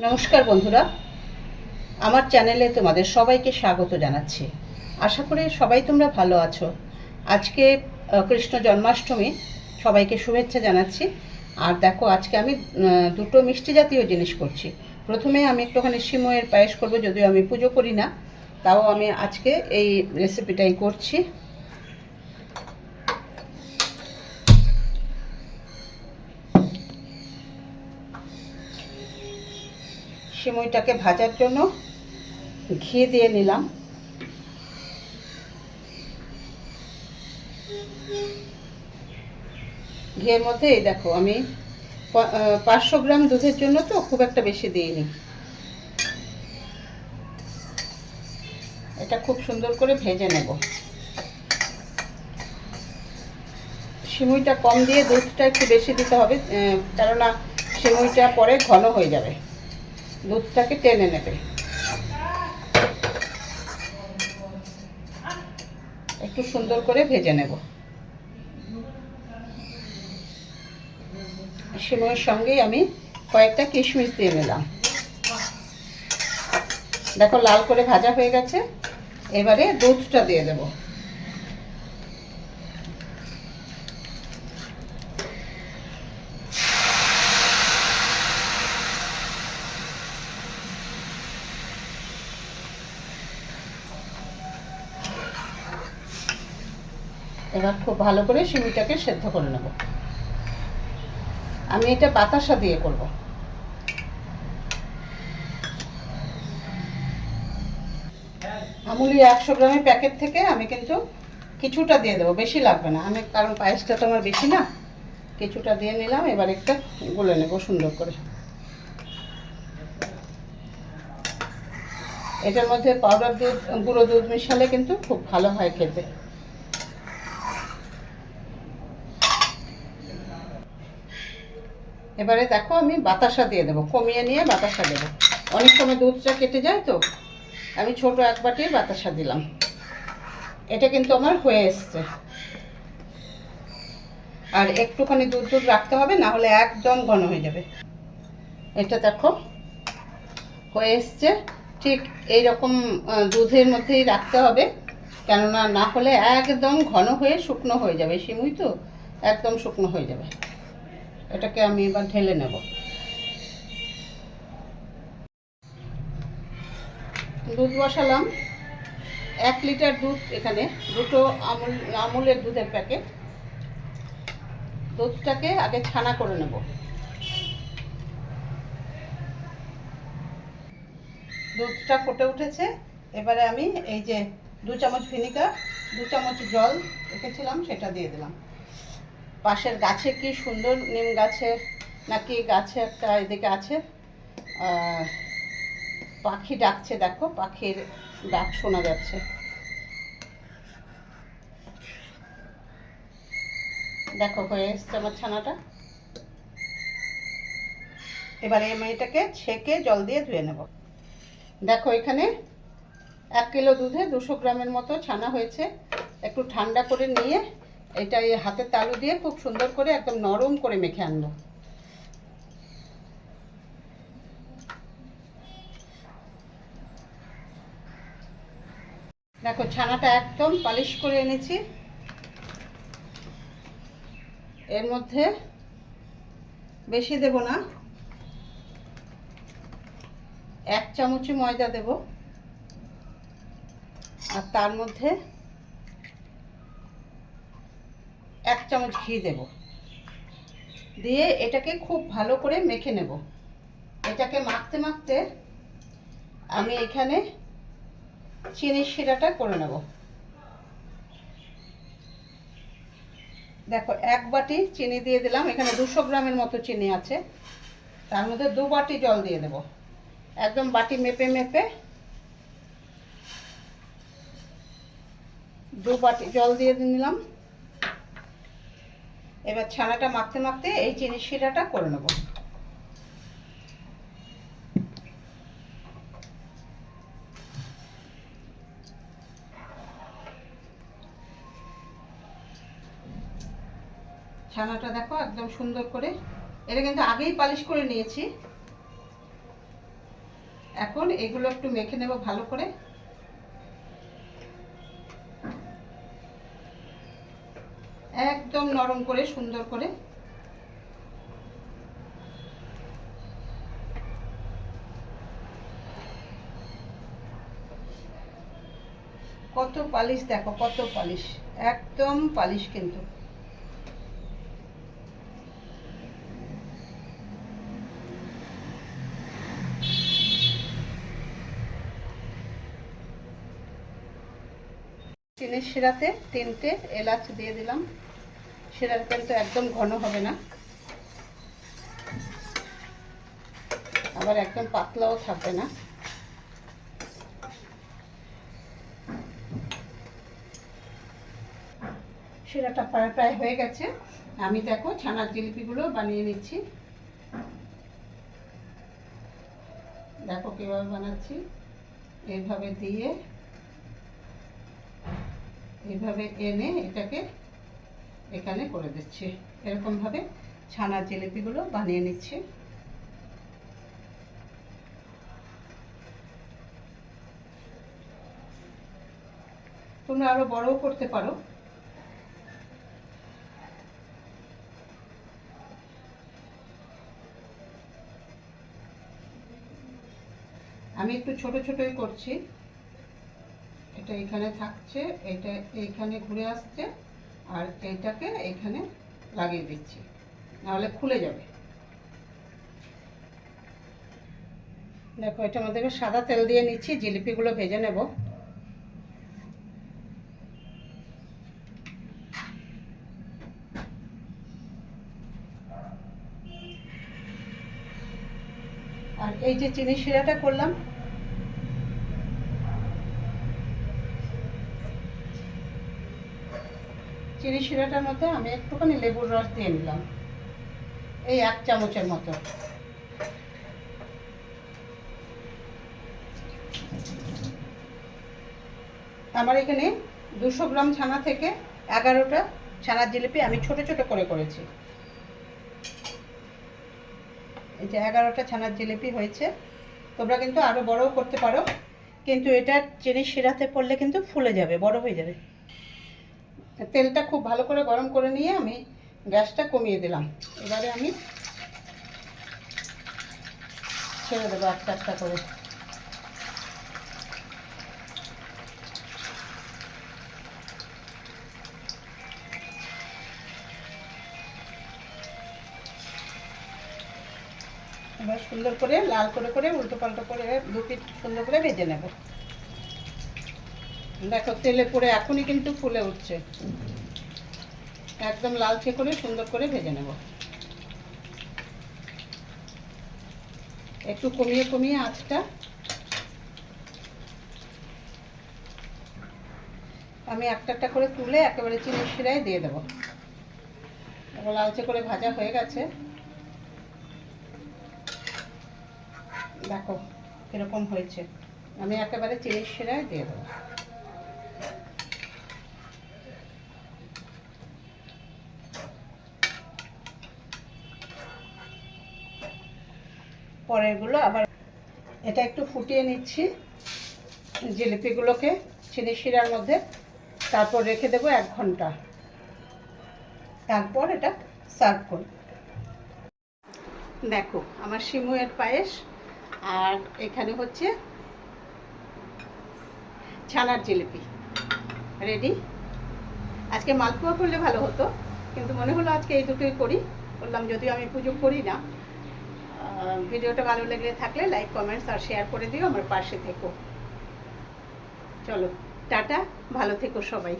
নমস্কার বন্ধুরা, আমার চ্যানেলে তোমাদের সবাইকে স্বাগত জানাচ্ছি। আশা করি সবাই তোমরা ভালো আছো। আজকে কৃষ্ণ জন্মাষ্টমী, সবাইকে শুভেচ্ছা জানাচ্ছি। আর দেখো, আজকে আমি দুটো মিষ্টি জাতীয় জিনিস করছি। প্রথমে আমি একটুখানি সিমইয়ের পায়েস করব, যদিও আমি পুজো করি না, তাও আমি আজকে এই রেসিপিটাই করছি। সিমইটাকে ভাজার জন্য ঘি দিয়ে নিলাম। ঘিয়ের মধ্যে এই দেখো, আমি 500 গ্রাম দুধের জন্য তো খুব একটা বেশি দিইনি। এটা খুব সুন্দর করে ভেজে নেব। সিমইটা কম দিয়ে দুধটা একটু বেশি দিতে হবে, কেননা সিমইটা পরে ঘন হয়ে যাবে, দুধটাকে টেনে নেবে। একটু সুন্দর করে ভেজে নেব। সিমইয়ের সঙ্গেই আমি কয়েকটা কিশমিশ দিয়ে নিলাম। দেখো, লাল করে ভাজা হয়ে গেছে। এবারে দুধটা দিয়ে দেব। এবার খুব ভালো করে সিমইটাকে সেদ্ধ করে নেব। আমি এটা বাতাসা দিয়ে করব। আমুলি 100 গ্রামের প্যাকেট থেকে আমি কিন্তু কিছুটা দিয়ে দেবো, বেশি লাগবে না। আমি কারণ পায়েসটা তো আমার বেশি না, কিছুটা দিয়ে নিলাম। এবার একটা গুলে নেব সুন্দর করে। এটার মধ্যে পাউডার দুধ, গুঁড়ো দুধ মিশালে কিন্তু খুব ভালো হয় খেতে। এবারে দেখো, আমি বাতাসা দিয়ে দেবো, কমিয়ে নিয়ে বাতাসা দেবো। অনেক সময় দুধটা কেটে যায় তো, আমি ছোট এক বাটির বাতাসা দিলাম। এটা কিন্তু আমার হয়ে এসছে। আর একটুখানি দুধ দুধ রাখতে হবে, না হলে একদম ঘন হয়ে যাবে। এটা দেখো হয়ে এসছে। ঠিক এইরকম দুধের মধ্যেই রাখতে হবে, কেননা না হলে একদম ঘন হয়ে শুকনো হয়ে যাবে। সিমই তো একদম শুকনো হয়ে যাবে। এটাকে আমি এবার ঢেলে নেব। দুধ বসালাম 1 লিটার দুধ। এখানে দুটো আমুলের দুধের প্যাকেট। দুধটাকে আগে ছানা করে নেব। দুধটা ফুটে উঠেছে। এবারে আমি এই যে 2 চামচ ভিনিগার, 2 চামচ জল রেখেছিলাম, সেটা দিয়ে দিলাম। পাশের গাছে কি সুন্দর নিম গাছে নাকি গাছে একটা এদিকে আছে, পাখি ডাকছে। দেখো, পাখির ডাক শোনা যাচ্ছে। দেখো হয়ে এসছে আমার ছানাটা। এবারে আমি এটাকে ছেঁকে জল দিয়ে ধুয়ে নেব। দেখো, এখানে 1 কিলো দুধে 200 গ্রামের মতো ছানা হয়েছে। একটু ঠান্ডা করে নিয়ে এটা এই হাতের তালু দিয়ে খুব সুন্দর করে একদম নরম করে মেখে আনবো। দেখো, ছানাটা একদম পালিশ করে এনেছি। এর মধ্যে বেশি দেব না, 1 চামচই ময়দা দেব। আর তার মধ্যে 1 চামচ ঘি দেব। দিয়ে এটাকে খুব ভালো করে মেখে নেব। এটাকে মাখতে মাখতে আমি এখানে চিনির শিরাটা করে নেব। দেখো, 1 বাটি চিনি দিয়ে দিলাম। এখানে 200 গ্রামের মতো চিনি আছে। তার মধ্যে 2 বাটি জল দিয়ে দেব। একদম বাটি মেপে মেপে 2 বাটি জল দিয়ে নিলাম। এবার ছানাটা মাখতে মাখতে এই চিনির শিরাটা করে নেব। ছানাটা দেখো একদম সুন্দর করে, এটা কিন্তু আগেই পালিশ করে নিয়েছি। এখন এগুলো একটু মেখে নেব ভালো করে। একদম নরম করে, সুন্দর করে। কত পালিশ দেখো, কত পালিশ, একদম পালিশ কিন্তু। চিনির শিরাতে 3টে এলাচ দিয়ে দিলাম। শিরাটা কিন্তু একদম ঘন হবে না, আবার একদম পাতলাও থাকবে না। শিরাটা প্রায় প্রায় হয়ে গেছে। আমি দেখো ছানার জিলিপিগুলো বানিয়ে নিচ্ছি। দেখো কীভাবে বানাচ্ছি। এইভাবে দিয়ে এইভাবে এনে এটাকে এখানে করে দিচ্ছি। এরকমভাবে ছানার জিলিপিগুলো বানিয়ে নিচ্ছি। তোমরা আরো বড়ও করতে পারো। আমি একটু ছোট ছোটই করছি। এটা এখানে থাকছে, এটা এইখানে ঘুরে আসছে, আর এইটাকে এখানে লাগিয়ে দিচ্ছি, নাহলে খুলে যাবে। দেখো এটার মধ্যে সাদা তেল দিয়ে নিচ্ছি, জিলিপিগুলো ভেজে নেব। আর এই যে চিনি শিরাটা করলাম, চিনি শিরাটার মধ্যে আমি একটুখানি লেবুর রস দিয়ে নিলাম, এই 1 চামচের মতো। আমার এখানে 200 গ্রাম ছানা থেকে 11টা ছানার জিলিপি আমি ছোট ছোট করে করেছি। এই যে 11টা ছানার জিলিপি হয়েছে। তোমরা কিন্তু আরও বড়ও করতে পারো, কিন্তু এটা চিনি শিরাতে পড়লে কিন্তু ফুলে যাবে, বড় হয়ে যাবে। তেলটা খুব ভালো করে গরম করে নিয়ে আমি গ্যাসটা কমিয়ে দিলাম। এবারে আমি ছেড়ে দেবো একটা একটা করে। এবার সুন্দর করে লাল করে করে উল্টো পাল্টো করে 2 পিঠ সুন্দর করে ভেজে নেব। দেখো তেলে পড়ে এখনই কিন্তু ফুলে উঠছে। একদম লালচে করে সুন্দর করে ভেজে নেব। একটু কমিয়ে কমিয়ে আঁচটা। আমি একটা একটা করে তুলে একেবারে চিনির শিরায় দিয়ে দেবো। এবার লালচে করে ভাজা হয়ে গেছে। দেখো এরকম হয়েছে, আমি একেবারে চিনির শিরায় দিয়ে দেবো। পরেরগুলো আবার এটা একটু ফুটিয়ে নিচ্ছি জিলিপিগুলোকে চিনির শিরার মধ্যে, তারপর রেখে দেবো 1 ঘন্টা। তারপর এটা সার্ভ করব। দেখো আমার সিমুয়ের পায়েস, আর এখানে হচ্ছে ছানার জিলিপি রেডি। আজকে মালপোয়া করলে ভালো হতো, কিন্তু মনে হলো আজকে এই দুটোই করি। বললাম যদিও আমি পুজো করি না। ভিডিওটা ভালো লেগে থাকলে লাইক, কমেন্টস আর শেয়ার করে দিও, আমার পাশে থেকো। চলো টাটা, ভালো থেকো সবাই।